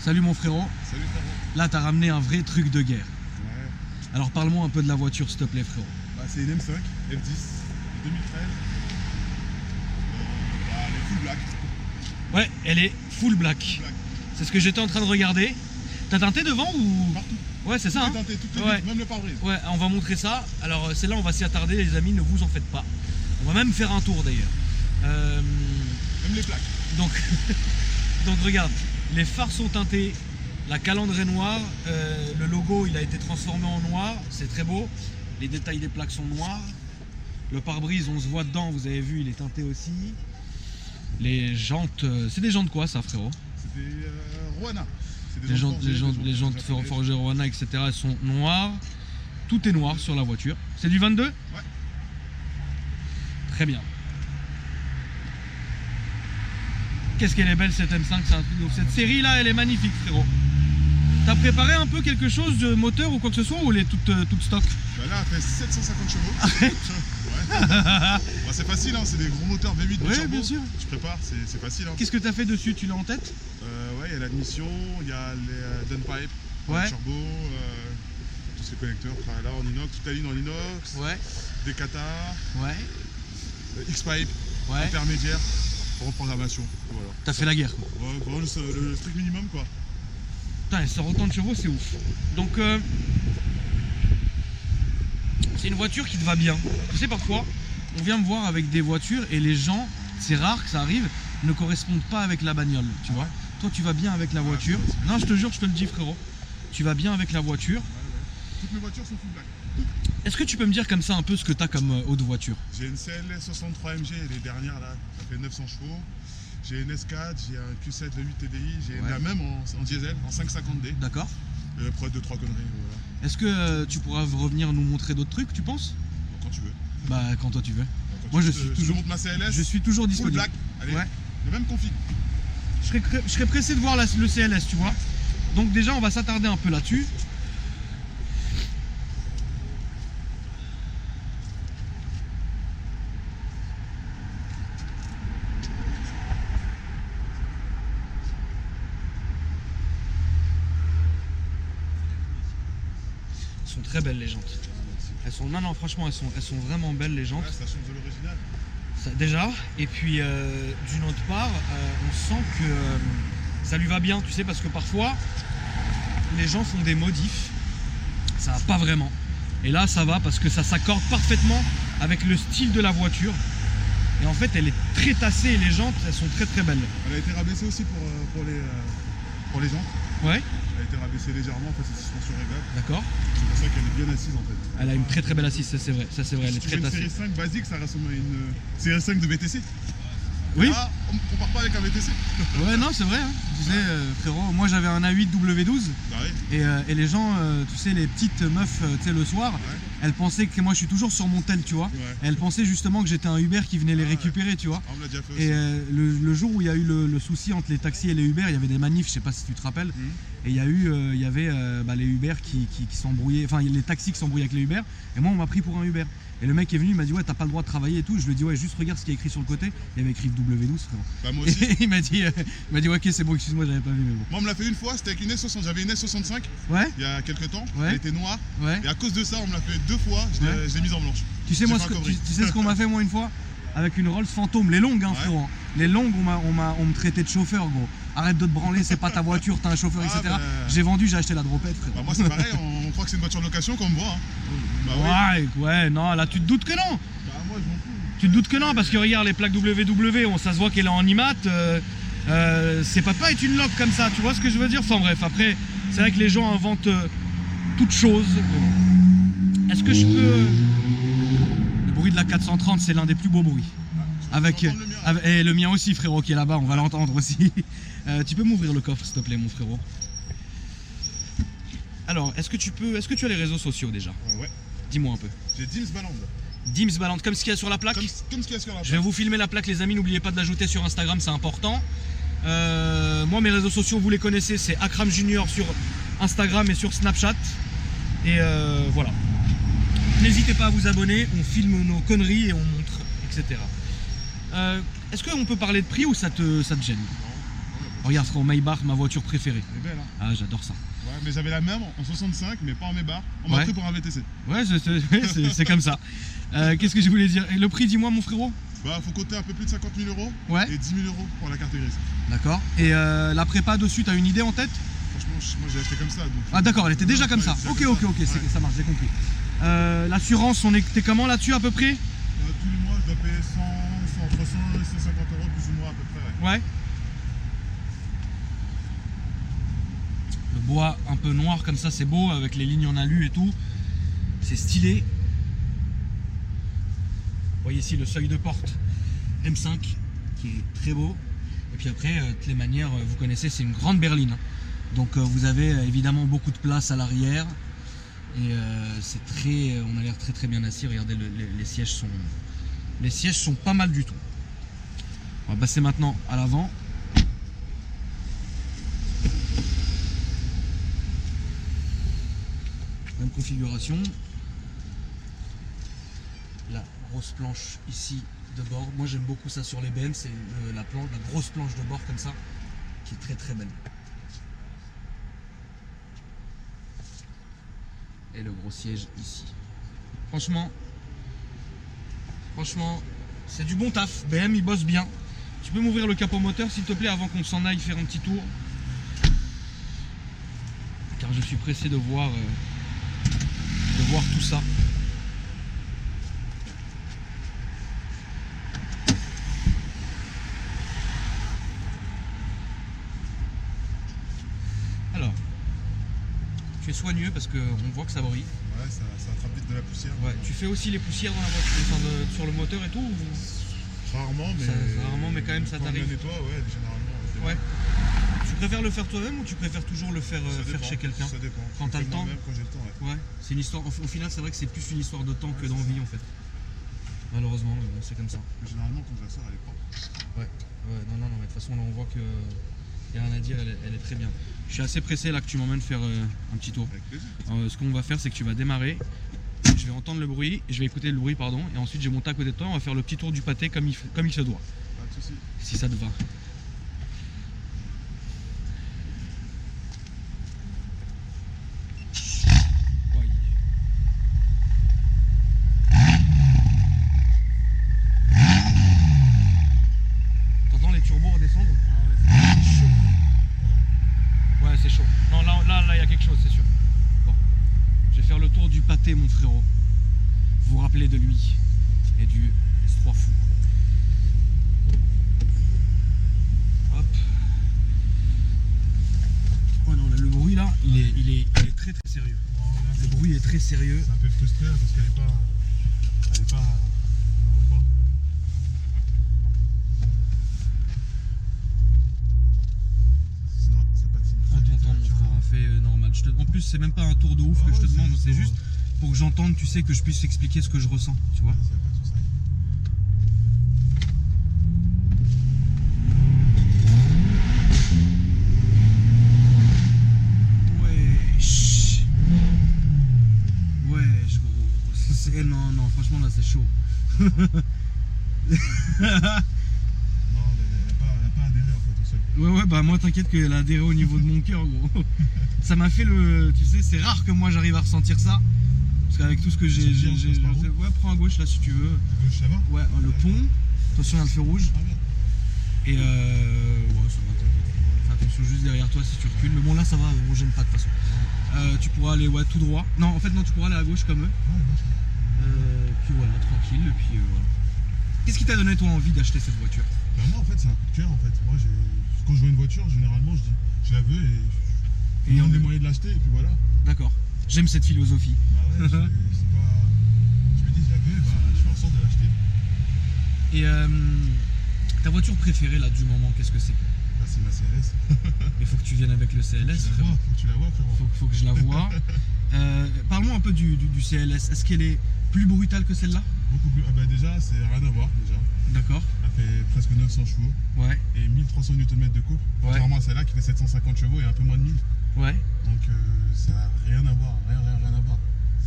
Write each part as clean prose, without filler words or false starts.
Salut mon frérot. Salut frérot. Là, t'as ramené un vrai truc de guerre. Ouais. Alors parle-moi un peu de la voiture, s'il te plaît, frérot. Bah, c'est une M5 F10 de 2013. Elle est full black. Ouais, elle est full black. C'est ce que j'étais en train de regarder. T'as teinté devant ou... Partout. Ouais, c'est ça. Hein, teinté, toutes les ouais. vitres, même le pare-brise. Ouais, on va montrer ça. Alors celle-là, on va s'y attarder, les amis, ne vous en faites pas. On va même faire un tour d'ailleurs. Même les plaques. Donc, donc regarde, les phares sont teintés, la calandre est noire, le logo il a été transformé en noir, c'est très beau. Les détails des plaques sont noirs. Le pare-brise, on se voit dedans, vous avez vu, il est teinté aussi. Les jantes, c'est des jantes quoi ça, frérot? C'est des Roana. Les jantes forgées Roana, etc. elles sont noires. Tout est noir sur la voiture. C'est du 22? Ouais. Très bien. Qu'est-ce qu'elle est belle cette M5, c'est un truc de ouf. Cette série là, elle est magnifique, frérot. T'as préparé un peu quelque chose de moteur ou quoi que ce soit, ou elle est toute stock? Bah là, elle fait 750 chevaux. Arrête. Ouais. Bah, c'est facile, hein, c'est des gros moteurs V8 de turbo. Bien sûr. Je prépare, c'est facile. Hein. Qu'est-ce que t'as fait dessus? Tu l'as en tête? Ouais, il y a l'admission, il y a les downpipe, ouais. Le turbo, tous ces connecteurs. Enfin, là en inox, toute la ligne en inox. Ouais. Des kata. Ouais. X-pipe. Ouais. Intermédiaire. Reprogrammation. Voilà. T'as fait la guerre quoi. Ouais, vraiment le strict minimum quoi. Putain, elle sort autant de chevaux, c'est ouf. Donc c'est une voiture qui te va bien. Tu sais, parfois on vient me voir avec des voitures et les gens, c'est rare que ça arrive, ne correspondent pas avec la bagnole, tu vois. Toi tu vas bien avec la voiture. Non, je te jure, je te le dis, frérot, tu vas bien avec la voiture. Toutes mes voitures sont full black. Est-ce que tu peux me dire comme ça un peu ce que tu as comme autre voiture? J'ai une CL63 MG, les dernières là, ça fait 900 chevaux. J'ai une S4, j'ai un Q7 V8 TDI, j'ai la même en diesel, en 550D. D'accord. Près de 3 conneries, voilà. Est-ce que tu pourras revenir nous montrer d'autres trucs, tu penses? Quand tu veux. Bah quand toi tu veux. Moi je suis toujours... ma CLS, je suis toujours disponible. Full black, allez, le même config. Je serais pressé de voir le CLS, tu vois. Donc déjà on va s'attarder un peu là-dessus. Elles sont très belles les jantes. Elles sont, non franchement elles sont vraiment belles les jantes. Ouais, ça change de l'original. Déjà, et puis d'une autre part, on sent que ça lui va bien, tu sais, parce que parfois les gens font des modifs, ça va pas vraiment. Et là ça va parce que ça s'accorde parfaitement avec le style de la voiture. Et en fait elle est très tassée et les jantes elles sont très belles. Elle a été rabaissée aussi pour les jantes. Ouais. Elle a été rabaissée légèrement, en fait c'est suspension réglable. D'accord. C'est pour ça qu'elle est bien assise en fait. Elle a une très belle assise, ça c'est vrai, elle est très tassée. Une série 5 basique, ça ressemble à une série 5 de VTC. Oui. Là, on ne compare pas avec un VTC. Ouais, non, c'est vrai. Hein. Tu sais, frérot, moi j'avais un A8 W12. Bah oui. Et les gens, tu sais, les petites meufs, tu sais, le soir, elles pensaient que moi je suis toujours sur mon tel, tu vois. Et elles pensaient justement que j'étais un Uber qui venait les récupérer, tu vois. On l'a déjà fait et aussi. le jour où il y a eu le souci entre les taxis et les Uber, il y avait des manifs, je sais pas si tu te rappelles. Et il y avait les Uber qui s'embrouillaient, enfin les taxis qui s'embrouillaient avec les Uber. Et moi on m'a pris pour un Uber. Et le mec est venu, il m'a dit ouais t'as pas le droit de travailler et tout. Je lui ai dit ouais juste regarde ce qui est écrit sur le côté. Il y avait écrit W12 frérot. Bah moi aussi. Et il m'a dit ouais, ok c'est bon, excuse-moi j'avais pas vu mais bon. Moi on me l'a fait une fois, c'était avec une S60, j'avais une S65 il y a quelques temps, elle était noire. Et à cause de ça on me l'a fait 2 fois, je l'ai mise en blanche. Tu sais moi tu sais ce qu'on m'a fait moi une fois? Avec une Rolls Phantom, les longues hein frérot. Les longues on me traitait de chauffeur gros. Arrête de te branler, c'est pas ta voiture, t'as un chauffeur, etc. J'ai vendu, j'ai acheté la dropette frérot. Bah moi c'est pareil, on croit que c'est une voiture de location quand on me voit. Hein. Bah ouais, non, là tu te doutes que non. Bah moi je m'en fous. Tu te doutes que non, parce que regarde les plaques WW, ça se voit qu'elle est en IMAT. C'est pas être une loc comme ça, tu vois ce que je veux dire? Enfin bref, après, c'est vrai que les gens inventent toutes choses. Est-ce que je peux... Le bruit de la 430, c'est l'un des plus beaux bruits. Et le mien aussi frérot qui est là-bas, on va l'entendre aussi. Tu peux m'ouvrir le coffre s'il te plaît mon frérot? Alors, est-ce que tu as les réseaux sociaux déjà? Ouais. Dis-moi un peu. J'ai Dims Balland. Dims Balland, comme ce qu'il y a sur la plaque? Comme ce qu'il y a sur la plaque. Je vais vous filmer la plaque les amis, n'oubliez pas de l'ajouter sur Instagram, c'est important. Moi mes réseaux sociaux vous les connaissez, c'est Akram Junior sur Instagram et sur Snapchat. Et voilà. N'hésitez pas à vous abonner, on filme nos conneries et on montre, etc. Est-ce qu'on peut parler de prix ou ça te gêne? Regarde frérot, Maybach, ma voiture préférée. Elle est belle, hein. Ah, j'adore ça. Ouais, mais j'avais la même en 65, mais pas en Maybach. On m'a pris pour un VTC. Ouais, c'est comme ça. Qu'est-ce que je voulais dire? Et le prix, dis-moi mon frérot? Bah, faut compter un peu plus de 50 000 €. Ouais. Et 10 000 € pour la carte grise. D'accord. Et la prépa dessus, t'as une idée en tête? Franchement, moi j'ai acheté comme ça. Donc, ah d'accord, elle était déjà comme ça. Ok, ok, ouais. ça marche, j'ai compris. L'assurance, t'es comment là-dessus à peu près? Tous les mois, je dois payer entre 100 et 150 € plus ou moins à peu près. Ouais. Le bois un peu noir comme ça, c'est beau, avec les lignes en alu et tout. C'est stylé. Vous voyez ici le seuil de porte M5 qui est très beau. Et puis après, de toutes les manières, vous connaissez, c'est une grande berline. Donc vous avez évidemment beaucoup de place à l'arrière. Et c'est très, on a l'air très très bien assis. Regardez, les sièges sont pas mal du tout. On va passer maintenant à l'avant. Même configuration. La grosse planche ici de bord. Moi j'aime beaucoup ça sur les BM, c'est la grosse planche de bord comme ça, qui est très très belle. Et le gros siège ici. Franchement, c'est du bon taf. BM il bosse bien. Tu peux m'ouvrir le capot moteur s'il te plaît avant qu'on s'en aille faire un petit tour. Car je suis pressé de voir tout ça. Alors, tu es soigneux parce qu'on voit que ça brille. Ouais, ça attrape vite de la poussière. Ouais. Tu fais aussi les poussières dans la voiture, sur le moteur et tout ou... Rarement, mais... rarement, mais quand même ça t'arrive. Nettoie, ouais, généralement. Ouais. Tu préfères le faire toi-même ou tu préfères toujours le faire, chez quelqu'un? Ça dépend. Quand t'as le temps. Même quand j'ai le temps, ouais. Ouais. C'est une histoire. Au final, c'est vrai que c'est plus une histoire de temps que d'envie en fait. Malheureusement, mais bon, c'est comme ça. Mais généralement, quand je la sors, elle est propre. Ouais. Non, mais de toute façon, là, on voit que y a rien à dire. Elle est très bien. Je suis assez pressé là que tu m'emmènes faire un petit tour. Avec plaisir. Ce qu'on va faire, c'est que tu vas démarrer. Je vais entendre le bruit, je vais écouter le bruit, pardon, et ensuite je vais monter à côté de toi. On va faire le petit tour du pâté comme il se doit. Pas de soucis. Si ça te va. T'entends les turbos redescendre? Ah ouais, c'est chaud. Ouais, c'est chaud. Non, là, il y a quelque chose, c'est sûr. Bon. Je vais faire le tour du pâté, mon frérot. Vous vous rappelez de lui et du S3 fou. Hop. Oh non, là, le bruit là, il est très très sérieux. Bon, là, Le bruit est très sérieux. C'est un peu frustré parce qu'elle est pas... Sinon, ça patine. Prends ton temps, mon frère, fais normal. En plus, c'est même pas un tour de ouf que je te demande, c'est juste pour que j'entende, tu sais, que je puisse expliquer ce que je ressens, tu vois. Ouais, c'est pas de soucis. Wesh, gros. Non, franchement, là, c'est chaud. Non, elle a pas adhéré en fait au sol. Ouais, bah moi, t'inquiète qu'elle a adhéré au niveau de mon cœur, gros. Ça m'a fait le... Tu sais, c'est rare que moi, j'arrive à ressentir ça. Parce qu'avec tout ce que j'ai... Ouais, prends à gauche, là, si tu veux. À gauche, ça va? Ouais, le pont. Attention, il y a le feu rouge. Ah, bien. Et ouais, ça va, t'inquiète. Fais attention juste derrière toi si tu recules. Mais bon, là, ça va, on gêne pas de toute façon. Tu pourras aller tout droit. Non, en fait, non, tu pourras aller à gauche comme eux. Puis voilà, tranquille. Et puis voilà. Qu'est-ce qui t'a donné, toi, envie d'acheter cette voiture? Bah, moi, en fait, c'est un coup de cœur. En fait. Moi, quand je vois une voiture, généralement, je dis je la veux et je me donne les moyens de l'acheter. Et puis voilà. D'accord. J'aime cette philosophie. Bah ouais, c'est pas... Je me dis, je la veux, bah, je fais en sorte de l'acheter. Et ta voiture préférée là du moment, qu'est-ce que c'est? Bah, c'est ma CLS. Il faut que tu viennes avec le CLS. Faut que tu la vois, frérot. Faut que je la voie. Parle-moi un peu du CLS. Est-ce qu'elle est plus brutale que celle-là? Beaucoup plus. Ah bah déjà, c'est rien à voir déjà. D'accord. Elle fait presque 900 chevaux. Ouais. Et 1300 Nm de couple. Ouais. Contrairement à celle-là qui fait 750 chevaux et un peu moins de 1000. Ouais. Donc ça n'a rien à voir. Rien à voir.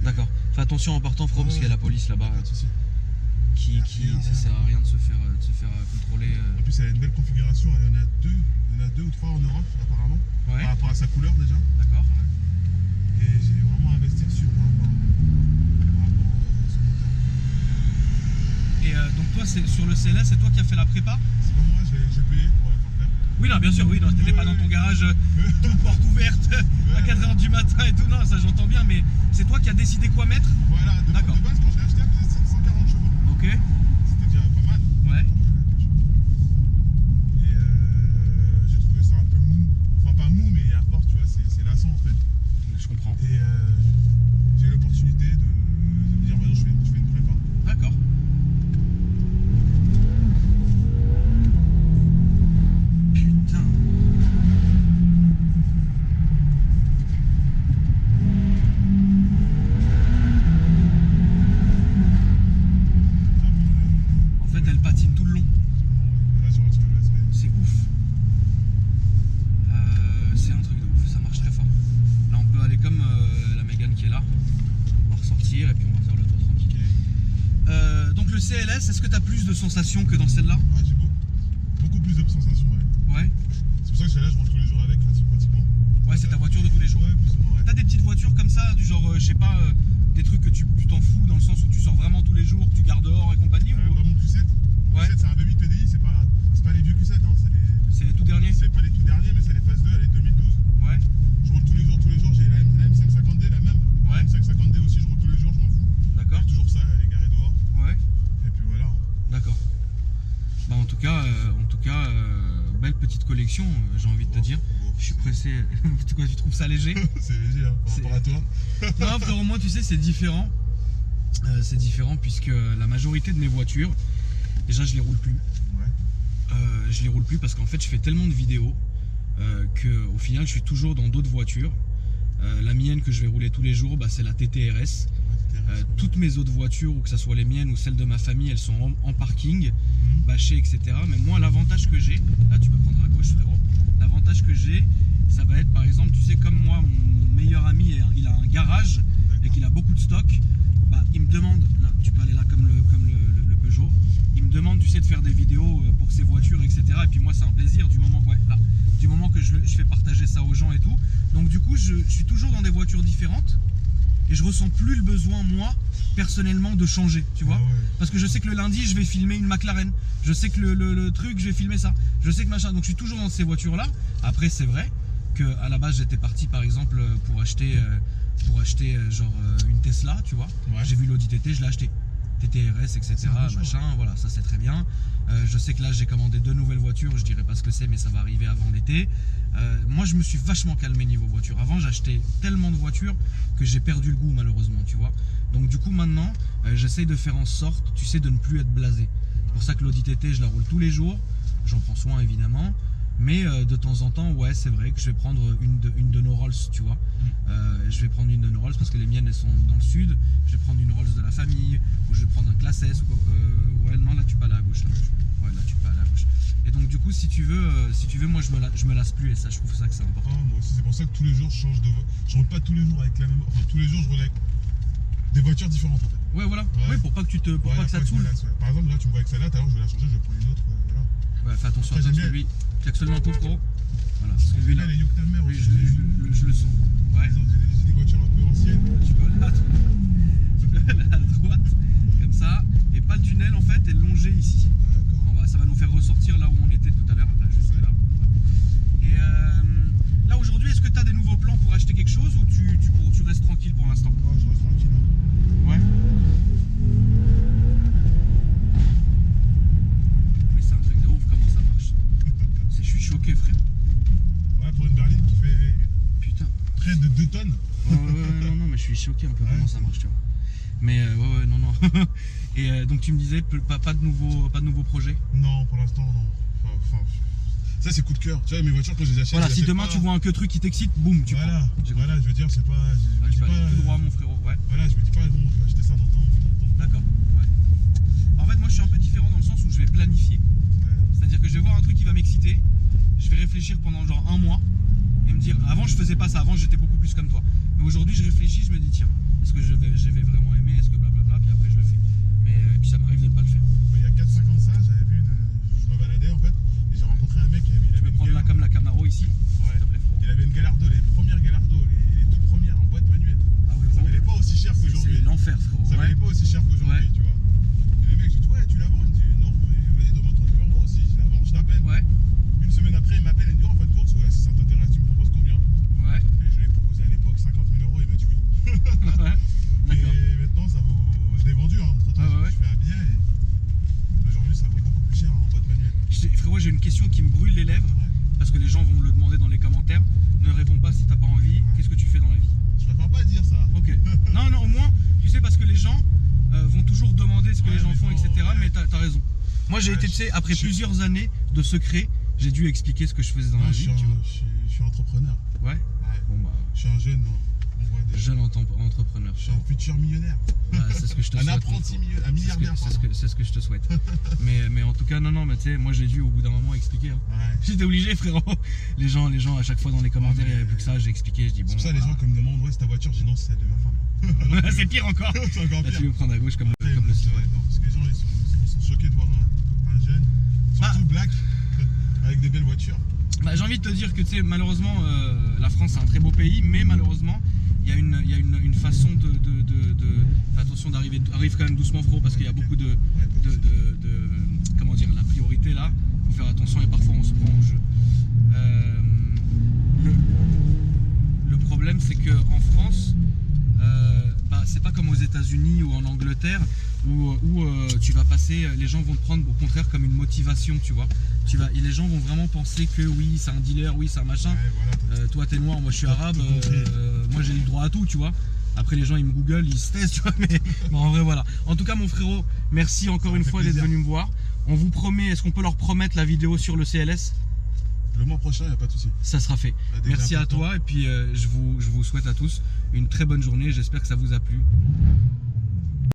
D'accord. Fais attention en partant, frérot, parce qu'il y a la police là-bas. Pas de soucis. ça sert à rien de se faire contrôler. En plus, elle a une belle configuration. Il y en a deux ou trois en Europe, apparemment. Ouais. Par rapport à sa couleur, déjà. D'accord. Ouais. Et j'ai vraiment investi dessus par rapport à son moteur. Et donc, toi, sur le CLS, c'est toi qui as fait la prépa? C'est pas moi, j'ai payé pour la faire faire. Oui, non, bien sûr, oui. T'étais pas dans ton garage, toute porte ouverte, à 4h du matin et tout. Non, ça, j'entends bien, mais c'est toi qui as décidé quoi mettre? Voilà, de base, quand je l'ai acheté, elle faisait 140 chevaux. Ok. C'était déjà pas mal. Ouais. Et j'ai trouvé ça un peu mou. Enfin, pas mou, mais à force, tu vois, c'est lassant en fait. Je comprends. Et j'ai eu l'opportunité de me dire, maintenant, je fais une prépa. D'accord. Putain. En fait, elle patine tout le long. Là, j'ai retiré le USB. C'est ouf. C'est un truc de ouf, ça marche très fort. Là, on peut aller comme la Mégane qui est là. On va ressortir et puis on va faire le tour tranquille. Donc le CLS, est-ce que tu as plus de sensations que dans celle-là? Ouais, j'ai beaucoup plus de sensations, ouais. Ouais. C'est pour ça que celle-là, je roule tous les jours avec, pratiquement. Ouais, c'est ta voiture de tous les jours. Ouais, plus ou moins, ouais. T'as des petites voitures comme ça, du genre, je sais pas, des trucs que tu t'en fous dans le sens où tu sors vraiment tous les jours, que tu gardes dehors et compagnie ou... Bah, mon Q7, Ouais. c'est un V8 TDI, c'est pas les vieux Q7, hein, C'est les tout derniers? c'est pas les tout derniers, mais c'est les Phase 2, elle est 2012. Ouais. Je roule tous les jours, j'ai la M550D, la même. Ouais. La M550D aussi, je roule tous les jours, je m'en fous. D'accord. J'ai toujours ça, elle est garée dehors. Ouais. Et puis voilà. D'accord. Bah en tout cas, belle petite collection, j'ai envie de te dire. Je suis pressé. Quoi, tu trouves ça léger? C'est léger, hein, par rapport à toi. Non, frérot, moi, tu sais, c'est différent. C'est différent puisque la majorité de mes voitures, déjà, je les roule plus. Ouais. Je les roule plus parce qu'en fait, je fais tellement de vidéos qu'au final, je suis toujours dans d'autres voitures. La mienne que je vais rouler tous les jours, bah, c'est la TTRS. Toutes mes autres voitures, ou que ce soit les miennes ou celles de ma famille, elles sont en parking, bâchées, etc. Mais moi, l'avantage que j'ai, là tu peux prendre à gauche, frérot. L'avantage que j'ai, ça va être par exemple, tu sais, comme moi, mon meilleur ami, il a un garage et qu'il a beaucoup de stock. Bah, il me demande, là, tu peux aller là comme le Peugeot. Il me demande, tu sais, de faire des vidéos pour ses voitures, etc. Et puis moi, c'est un plaisir du moment, du moment que je fais partager ça aux gens et tout. Donc du coup, je suis toujours dans des voitures différentes. Et je ressens plus le besoin, moi, personnellement, de changer, tu vois. Ah ouais. Parce que je sais que le lundi, je vais filmer une McLaren. Je sais que le truc, je vais filmer ça. Je sais que machin. Donc je suis toujours dans ces voitures-là. Après, c'est vrai qu'à la base, j'étais parti, par exemple, pour acheter une Tesla, tu vois. Ouais. J'ai vu l'Audi TT, je l'ai acheté. TTRS, etc. Machin, voilà, ça c'est très bien. Je sais que là, j'ai commandé 2 nouvelles voitures. Je dirais pas ce que c'est, mais ça va arriver avant l'été. Moi, je me suis vachement calmé niveau voiture. Avant, j'achetais tellement de voitures que j'ai perdu le goût, malheureusement, tu vois. Donc, du coup, maintenant, j'essaye de faire en sorte, tu sais, de ne plus être blasé. C'est pour ça que l'Audi TT, je la roule tous les jours. J'en prends soin, évidemment. Mais de temps en temps, ouais, c'est vrai que je vais prendre une de nos Rolls, tu vois. Je vais prendre une de nos Rolls parce que les miennes, elles sont dans le sud. Je vais prendre une Rolls de la famille, ou je vais prendre un Classe S. Ouais, non, là, tu peux aller à gauche. Là. Ouais, là, tu peux aller à gauche. Et donc, du coup, si tu veux, moi, je me lasse plus. Et ça, je trouve ça que c'est important. Ah, moi aussi, c'est pour ça que tous les jours, je change de voiture. Je roule pas tous les jours avec la même. Enfin, tous les jours, je roule avec des voitures différentes, en fait. Ouais, voilà. Ouais. Ouais, pour pas que ça te saoule. Ouais. Par exemple, là, tu me vois avec celle-là, tout à l'heure, je vais la changer, je vais prendre une autre. Voilà. Ouais, fais attention, Après, parce j'aime que bien. lui, klaxonne un peu trop. Voilà, parce que lui, là, les Youk ta mère lui, aussi. je le sens. Ouais. J'ai des voitures un peu anciennes. Tu peux aller à droite, comme ça, et pas le tunnel en fait, et longer ici. D'accord. Ça va nous faire ressortir là où on était tout à l'heure, là, juste là. Et là aujourd'hui, est-ce que tu as des nouveaux plans pour acheter quelque chose ou tu restes tranquille pour l'instant? Oh, je reste tranquille. Hein. Ouais. Mais c'est un truc de ouf comment ça marche. Je suis choqué, frère. Ouais, pour une berline qui fait Putain. près de 2 tonnes. Ouais, non, mais je suis choqué un peu comment ça marche, tu vois. Mais ouais, non. Et donc tu me disais pas de nouveaux projets? Non, pour l'instant, non. Enfin, ça c'est coup de cœur. Tu vois, mes voitures quand je les achète. Voilà, je les si achète demain pas. tu vois un que truc qui t'excite, boum, tu voilà, prends. voilà, je veux dire, c'est pas. Je me Tu dis vas pas. aller tout droit, mon frérot. Ouais. Voilà, je me dis pas, bon, je vais acheter ça dans temps. D'accord. Ouais. En fait, moi je suis un peu différent dans le sens où je vais planifier. Ouais. C'est-à-dire que je vais voir un truc qui va m'exciter, je vais réfléchir pendant genre un mois et me dire, avant je faisais pas ça, avant j'étais beaucoup plus comme toi. Mais aujourd'hui je réfléchis, je me dis tiens, est-ce que je vais vraiment aimer, est-ce que blablabla, puis après je le fais. Mais puis ça m'arrive de ne pas le faire. t'as raison. Moi j'ai été, tu sais, après plusieurs années de secret, j'ai dû expliquer ce que je faisais dans la vie. Je suis entrepreneur. Ouais. Bon bah. Je suis un jeune. Jeune entrepreneur. Je suis un futur millionnaire. Bah, c'est ce que je te souhaite. Un apprenti millionnaire, un milliardaire. C'est ce que je te souhaite. mais en tout cas, non, mais tu sais, moi j'ai dû au bout d'un moment expliquer. Hein. Ouais. J'étais obligé, frérot. Les gens, à chaque fois dans les commentaires, il n'y avait plus que ça. J'ai expliqué, je dis bon. C'est pour ça, les gens comme me demandent, ouais, c'est ta voiture. Je dis non, c'est celle de ma femme. C'est pire encore. C'est encore pire. Là, tu veux prendre à gauche comme le site. Non, parce que les gens ils sont choqués de voir un jeune, surtout black, avec des belles voitures. Bah, j'ai envie de te dire que tu sais, malheureusement, la France c'est un très beau pays, mais malheureusement, il y a une façon de attention arrive quand même doucement, frérot, parce qu'il y a beaucoup de comment dire, la priorité là, faut faire attention et parfois on se prend en jeu. Le problème c'est que en France, c'est pas comme aux États-Unis ou en Angleterre où tu vas passer, les gens vont te prendre au contraire comme une motivation, tu vois. Et les gens vont vraiment penser que oui, c'est un dealer, oui, c'est un machin. Ouais, voilà, toi t'es noir, moi je suis arabe, moi j'ai le droit à tout, tu vois. Après les gens ils me google, ils se taisent, tu vois, mais en vrai voilà. En tout cas mon frérot, merci encore une fois d'être venu me voir. On vous promet, est-ce qu'on peut leur promettre la vidéo sur le CLS? Le mois prochain, il n'y a pas de souci. Ça sera fait. Merci à toi et puis je vous souhaite à tous une très bonne journée. J'espère que ça vous a plu.